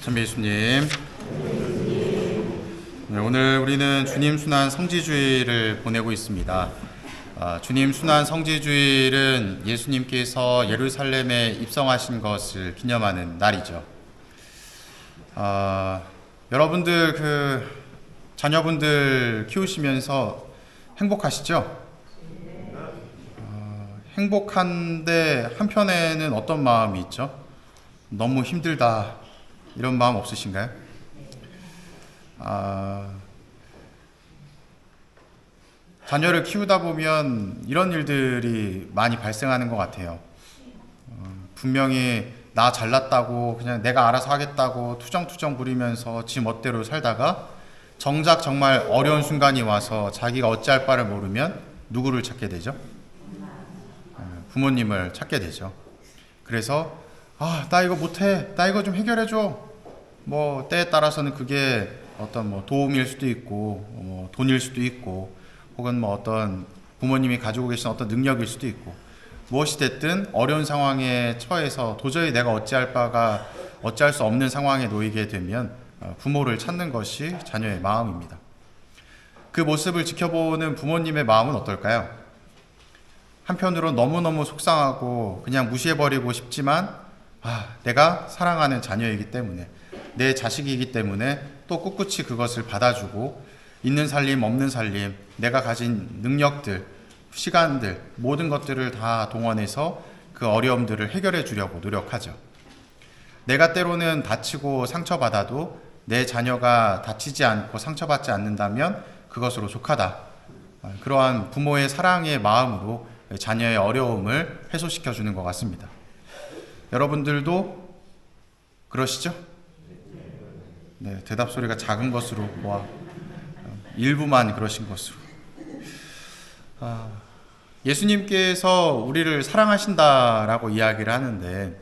찬미 예수님. 네, 오늘 우리는 주님 순환 성지주의를 보내고 있습니다. 주님 순환 성지주일은 예수님께서 예루살렘에 입성하신 것을 기념하는 날이죠. 여러분들 자녀분들 키우시면서 행복하시죠? 행복한데 한편에는 어떤 마음이 있죠? 너무 힘들다 이런 마음 없으신가요? 자녀를 키우다 보면 이런 일들이 많이 발생하는 것 같아요. 분명히 나 잘났다고 그냥 내가 알아서 하겠다고 투정투정 부리면서 지 멋대로 살다가 정작 정말 어려운 순간이 와서 자기가 어찌할 바를 모르면 누구를 찾게 되죠? 부모님을 찾게 되죠. 그래서 나 이거 못해, 나 이거 좀 해결해줘. 뭐 때에 따라서는 그게 어떤 도움일 수도 있고 돈일 수도 있고 혹은 어떤 부모님이 가지고 계신 어떤 능력일 수도 있고 무엇이 됐든 어려운 상황에 처해서 도저히 내가 어찌할 수 없는 상황에 놓이게 되면 부모를 찾는 것이 자녀의 마음입니다. 그 모습을 지켜보는 부모님의 마음은 어떨까요? 한편으로 너무너무 속상하고 그냥 무시해버리고 싶지만 내가 사랑하는 자녀이기 때문에 내 자식이기 때문에 또 꿋꿋이 그것을 받아주고 있는 살림 없는 살림 내가 가진 능력들 시간들 모든 것들을 다 동원해서 그 어려움들을 해결해 주려고 노력하죠. 내가 때로는 다치고 상처받아도 내 자녀가 다치지 않고 상처받지 않는다면 그것으로 족하다. 그러한 부모의 사랑의 마음으로 자녀의 어려움을 해소시켜 주는 것 같습니다. 여러분들도 그러시죠? 네, 대답 소리가 작은 것으로 일부만 그러신 것으로. 예수님께서 우리를 사랑하신다라고 이야기를 하는데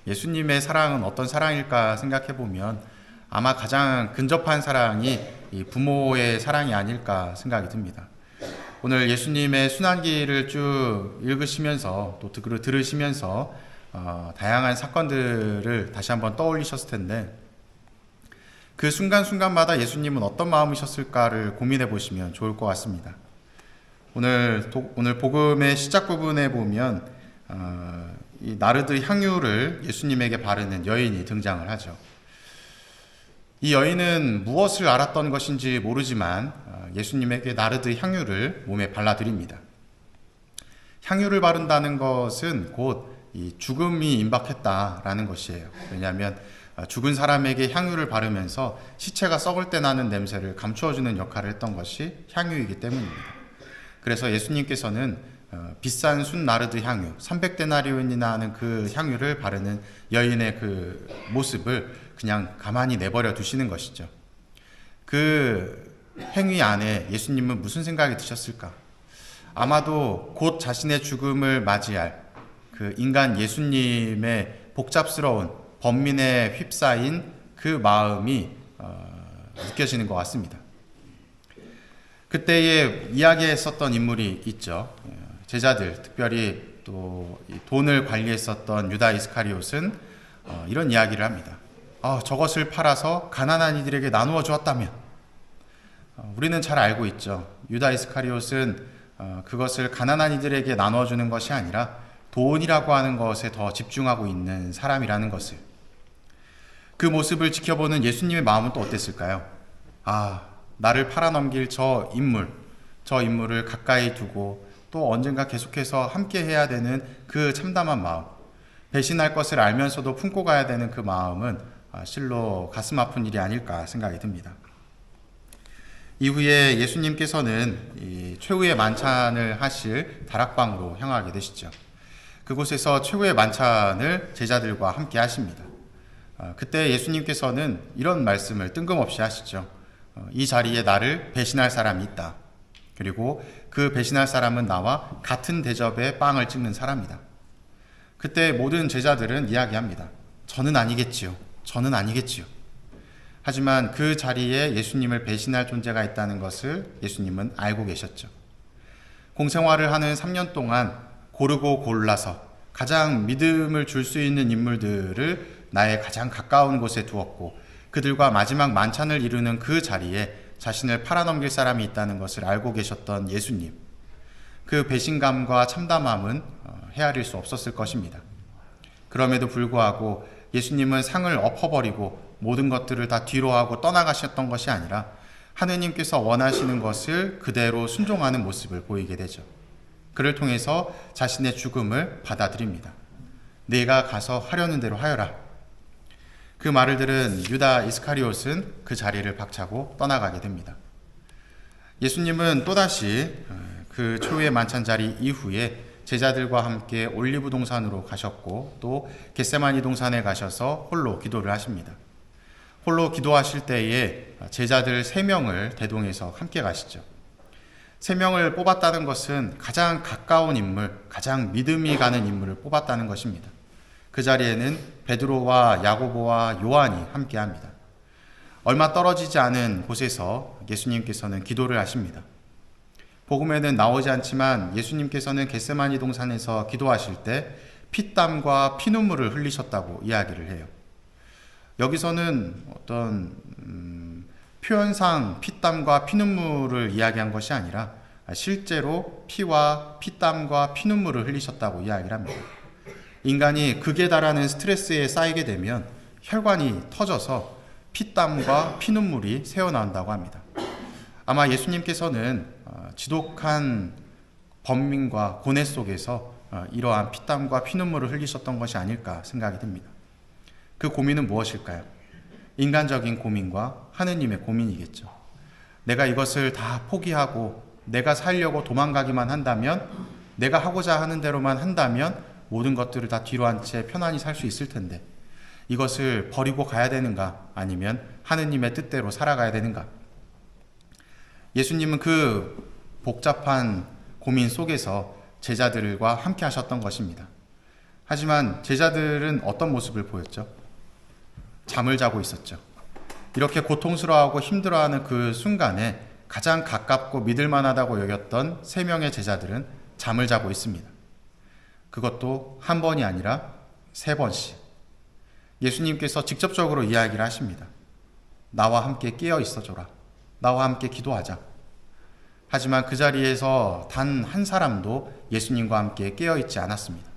예수님의 사랑은 어떤 사랑일까 생각해 보면 아마 가장 근접한 사랑이 이 부모의 사랑이 아닐까 생각이 듭니다. 오늘 예수님의 순환기를 쭉 읽으시면서 또 들으시면서 다양한 사건들을 다시 한번 떠올리셨을 텐데 그 순간순간마다 예수님은 어떤 마음이셨을까를 고민해 보시면 좋을 것 같습니다. 오늘 복음의 시작 부분에 보면 이 나르드 향유를 예수님에게 바르는 여인이 등장을 하죠. 이 여인은 무엇을 알았던 것인지 모르지만 예수님에게 나르드 향유를 몸에 발라드립니다. 향유를 바른다는 것은 곧 이 죽음이 임박했다라는 것이에요. 왜냐하면 죽은 사람에게 향유를 바르면서 시체가 썩을 때 나는 냄새를 감추어주는 역할을 했던 것이 향유이기 때문입니다. 그래서 예수님께서는 비싼 순 나르드 향유 300데나리온이나 하는 그 향유를 바르는 여인의 그 모습을 그냥 가만히 내버려 두시는 것이죠. 그 행위 안에 예수님은 무슨 생각이 드셨을까? 아마도 곧 자신의 죽음을 맞이할 그 인간 예수님의 복잡스러운 번민에 휩싸인 그 마음이 느껴지는 것 같습니다. 그때에 이야기했었던 인물이 있죠. 제자들, 특별히 또 돈을 관리했었던 유다 이스카리옷은 이런 이야기를 합니다. 저것을 팔아서 가난한 이들에게 나누어 주었다면. 우리는 잘 알고 있죠. 유다 이스카리옷은 그것을 가난한 이들에게 나누어 주는 것이 아니라 돈이라고 하는 것에 더 집중하고 있는 사람이라는 것을. 그 모습을 지켜보는 예수님의 마음은 또 어땠을까요? 나를 팔아넘길 저 인물을 가까이 두고 또 언젠가 계속해서 함께 해야 되는 그 참담한 마음, 배신할 것을 알면서도 품고 가야 되는 그 마음은 실로 가슴 아픈 일이 아닐까 생각이 듭니다. 이후에 예수님께서는 이 최후의 만찬을 하실 다락방으로 향하게 되시죠. 그곳에서 최후의 만찬을 제자들과 함께 하십니다. 그때 예수님께서는 이런 말씀을 뜬금없이 하시죠. 이 자리에 나를 배신할 사람이 있다. 그리고 그 배신할 사람은 나와 같은 대접에 빵을 찍는 사람이다. 그때 모든 제자들은 이야기합니다. 저는 아니겠지요. 저는 아니겠지요. 하지만 그 자리에 예수님을 배신할 존재가 있다는 것을 예수님은 알고 계셨죠. 공생활을 하는 3년 동안 고르고 골라서 가장 믿음을 줄 수 있는 인물들을 나의 가장 가까운 곳에 두었고 그들과 마지막 만찬을 이루는 그 자리에 자신을 팔아넘길 사람이 있다는 것을 알고 계셨던 예수님. 그 배신감과 참담함은 헤아릴 수 없었을 것입니다. 그럼에도 불구하고 예수님은 상을 엎어버리고 모든 것들을 다 뒤로하고 떠나가셨던 것이 아니라 하느님께서 원하시는 것을 그대로 순종하는 모습을 보이게 되죠. 그를 통해서 자신의 죽음을 받아들입니다. 내가 가서 하려는 대로 하여라. 그 말을 들은 유다 이스카리옷은 그 자리를 박차고 떠나가게 됩니다. 예수님은 또다시 그 초유의 만찬 자리 이후에 제자들과 함께 올리브 동산으로 가셨고 또 겟세마니 동산에 가셔서 홀로 기도를 하십니다. 홀로 기도하실 때에 제자들 3명을 대동해서 함께 가시죠. 3명을 뽑았다는 것은 가장 가까운 인물, 가장 믿음이 가는 인물을 뽑았다는 것입니다. 그 자리에는 베드로와 야고보와 요한이 함께합니다. 얼마 떨어지지 않은 곳에서 예수님께서는 기도를 하십니다. 복음에는 나오지 않지만 예수님께서는 겟세마니 동산에서 기도하실 때 피땀과 피눈물을 흘리셨다고 이야기를 해요. 여기서는 어떤 표현상 피땀과 피눈물을 이야기한 것이 아니라 실제로 피와 피땀과 피눈물을 흘리셨다고 이야기를 합니다. 인간이 극에 달하는 스트레스에 쌓이게 되면 혈관이 터져서 피땀과 피눈물이 새어나온다고 합니다. 아마 예수님께서는 지독한 번민과 고뇌 속에서 이러한 피땀과 피눈물을 흘리셨던 것이 아닐까 생각이 듭니다. 그 고민은 무엇일까요? 인간적인 고민과 하느님의 고민이겠죠. 내가 이것을 다 포기하고 내가 살려고 도망가기만 한다면, 내가 하고자 하는 대로만 한다면 모든 것들을 다 뒤로 한 채 편안히 살 수 있을 텐데 이것을 버리고 가야 되는가, 아니면 하느님의 뜻대로 살아가야 되는가? 예수님은 그 복잡한 고민 속에서 제자들과 함께 하셨던 것입니다. 하지만 제자들은 어떤 모습을 보였죠? 잠을 자고 있었죠. 이렇게 고통스러워하고 힘들어하는 그 순간에 가장 가깝고 믿을 만하다고 여겼던 3명의 제자들은 잠을 자고 있습니다. 그것도 한 번이 아니라 3번씩. 예수님께서 직접적으로 이야기를 하십니다. 나와 함께 깨어 있어줘라. 나와 함께 기도하자. 하지만 그 자리에서 단 한 사람도 예수님과 함께 깨어 있지 않았습니다.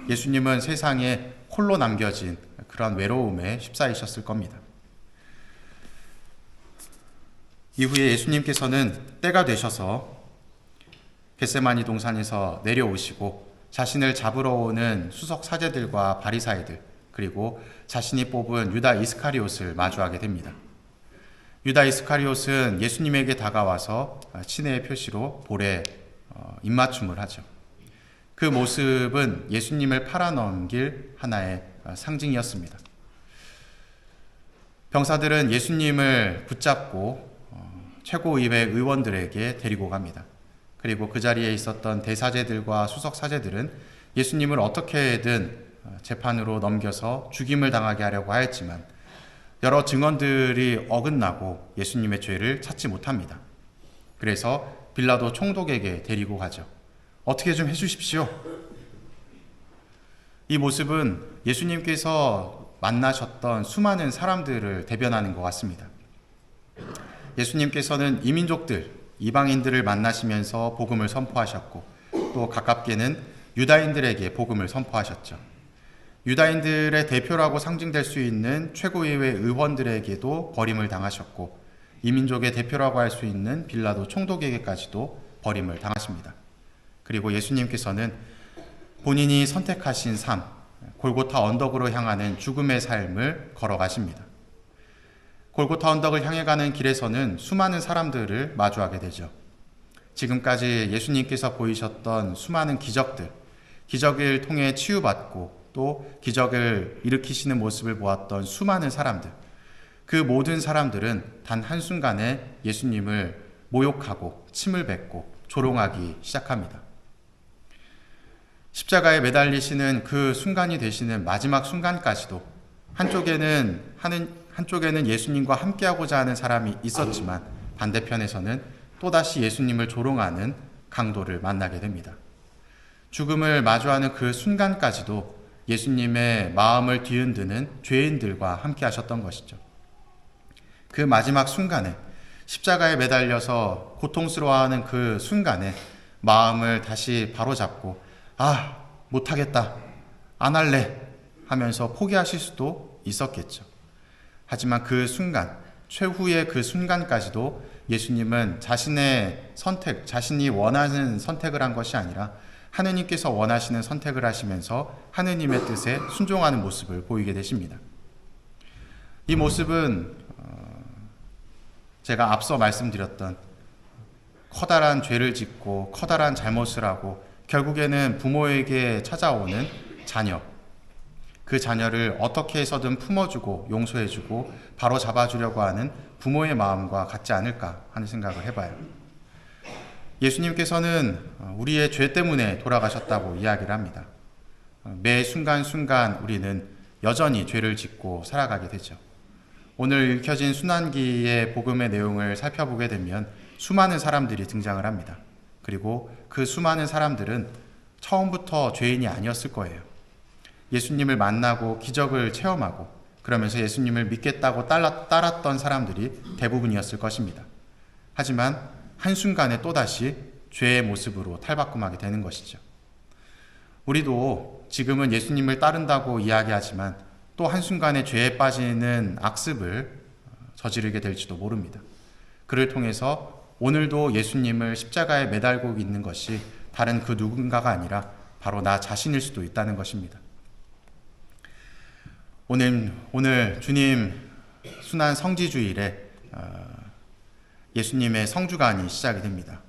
예수님은 세상에 홀로 남겨진 그런 외로움에 휩싸이셨을 겁니다. 이후에 예수님께서는 때가 되셔서 겟세마니 동산에서 내려오시고 자신을 잡으러 오는 수석 사제들과 바리사이들, 그리고 자신이 뽑은 유다 이스카리옷을 마주하게 됩니다. 유다 이스카리옷은 예수님에게 다가와서 친애의 표시로 볼에 입맞춤을 하죠. 그 모습은 예수님을 팔아넘길 하나의 상징이었습니다. 병사들은 예수님을 붙잡고 최고의회 의원들에게 데리고 갑니다. 그리고 그 자리에 있었던 대사제들과 수석사제들은 예수님을 어떻게든 재판으로 넘겨서 죽임을 당하게 하려고 하였지만 여러 증언들이 어긋나고 예수님의 죄를 찾지 못합니다. 그래서 빌라도 총독에게 데리고 가죠. 어떻게 좀 해주십시오. 이 모습은 예수님께서 만나셨던 수많은 사람들을 대변하는 것 같습니다. 예수님께서는 이민족들, 이방인들을 만나시면서 복음을 선포하셨고 또 가깝게는 유다인들에게 복음을 선포하셨죠. 유다인들의 대표라고 상징될 수 있는 최고의회 의원들에게도 버림을 당하셨고 이민족의 대표라고 할 수 있는 빌라도 총독에게까지도 버림을 당하십니다. 그리고 예수님께서는 본인이 선택하신 삶, 골고타 언덕으로 향하는 죽음의 삶을 걸어가십니다. 골고타 언덕을 향해 가는 길에서는 수많은 사람들을 마주하게 되죠. 지금까지 예수님께서 보이셨던 수많은 기적들, 기적을 통해 치유받고 또 기적을 일으키시는 모습을 보았던 수많은 사람들, 그 모든 사람들은 단 한순간에 예수님을 모욕하고 침을 뱉고 조롱하기 시작합니다. 십자가에 매달리시는 그 순간이 되시는 마지막 순간까지도 한쪽에는 예수님과 함께하고자 하는 사람이 있었지만 반대편에서는 또다시 예수님을 조롱하는 강도를 만나게 됩니다. 죽음을 마주하는 그 순간까지도 예수님의 마음을 뒤흔드는 죄인들과 함께 하셨던 것이죠. 그 마지막 순간에 십자가에 매달려서 고통스러워하는 그 순간에 마음을 다시 바로잡고 못하겠다, 안 할래 하면서 포기하실 수도 있었겠죠. 하지만 그 순간, 최후의 그 순간까지도 예수님은 자신의 선택, 자신이 원하는 선택을 한 것이 아니라 하느님께서 원하시는 선택을 하시면서 하느님의 뜻에 순종하는 모습을 보이게 되십니다. 이 모습은 제가 앞서 말씀드렸던 커다란 죄를 짓고 커다란 잘못을 하고 결국에는 부모에게 찾아오는 자녀, 그 자녀를 어떻게 해서든 품어주고 용서해주고 바로 잡아주려고 하는 부모의 마음과 같지 않을까 하는 생각을 해봐요. 예수님께서는 우리의 죄 때문에 돌아가셨다고 이야기를 합니다. 매 순간순간 우리는 여전히 죄를 짓고 살아가게 되죠. 오늘 읽혀진 순환기의 복음의 내용을 살펴보게 되면 수많은 사람들이 등장을 합니다. 그리고 그 수많은 사람들은 처음부터 죄인이 아니었을 거예요. 예수님을 만나고 기적을 체험하고 그러면서 예수님을 믿겠다고 따랐던 사람들이 대부분이었을 것입니다. 하지만 한순간에 또다시 죄의 모습으로 탈바꿈하게 되는 것이죠. 우리도 지금은 예수님을 따른다고 이야기하지만 또 한순간에 죄에 빠지는 악습을 저지르게 될지도 모릅니다. 그를 통해서 오늘도 예수님을 십자가에 매달고 있는 것이 다른 그 누군가가 아니라 바로 나 자신일 수도 있다는 것입니다. 오늘 주님 순환 성지주일에 예수님의 성주간이 시작이 됩니다.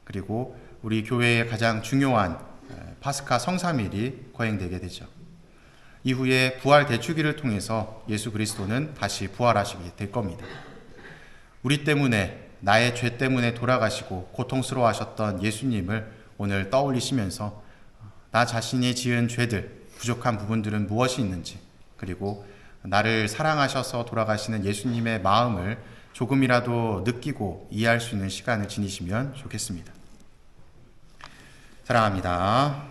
그리고 우리 교회의 가장 중요한 파스카 성삼일이 거행되게 되죠. 이후에 부활 대축일을 통해서 예수 그리스도는 다시 부활하시게 될 겁니다. 우리 때문에, 나의 죄 때문에 돌아가시고 고통스러워하셨던 예수님을 오늘 떠올리시면서 나 자신이 지은 죄들, 부족한 부분들은 무엇이 있는지, 그리고 나를 사랑하셔서 돌아가시는 예수님의 마음을 조금이라도 느끼고 이해할 수 있는 시간을 지니시면 좋겠습니다. 사랑합니다.